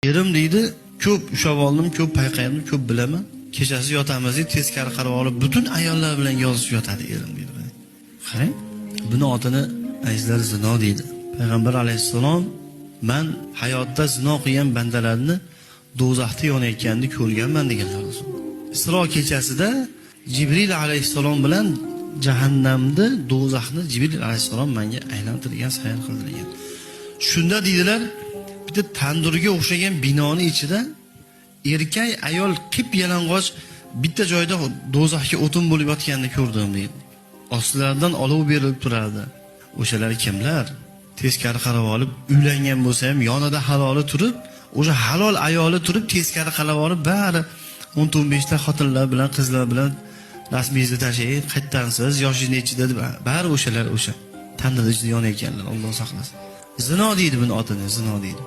Erim deydi, ko'p ushlab oldim, ko'p payqaydim, ko'p bilaman. Kechasi yotamiz, teskari qarab olib, butun ayollar bilan yozishib yotadi erim deydi. Qarang, buni otini azizlar zino deydi. Payg'ambar alayhissalom men hayotda zino qilgan bandalarni do'zaxda yonayotganini ko'rganman deganlar. Isro kechasida Jibril alayhissalom bilan jahannamni, do'zaxni Jibril alayhissalom menga aylantirgan, sayr qildirgan. Shunda deydilar, bitta tandurga o'xshagan binoni ichida erkak ayol qip yalang'och bitta joyda do'zaxga o'tin bo'lib yotganini ko'rdim deydi. Ostlaridan olov berilib turardi. O'shalar kimlar? Teskari qarab olib, uylangan bo'lsa ham yonida haloli turib, o'sha halol ayoli turib teskari qarab olib, bari 10-15 ta xotinlar bilan, qizlar bilan rasmingizni tashlaying, qayerdansiz, yoshingiz nechida deb, bari o'shalar o'sha tandir ichida yonayotganlar, Alloh saqlasin. Zino deydi buni otini, zino deydi.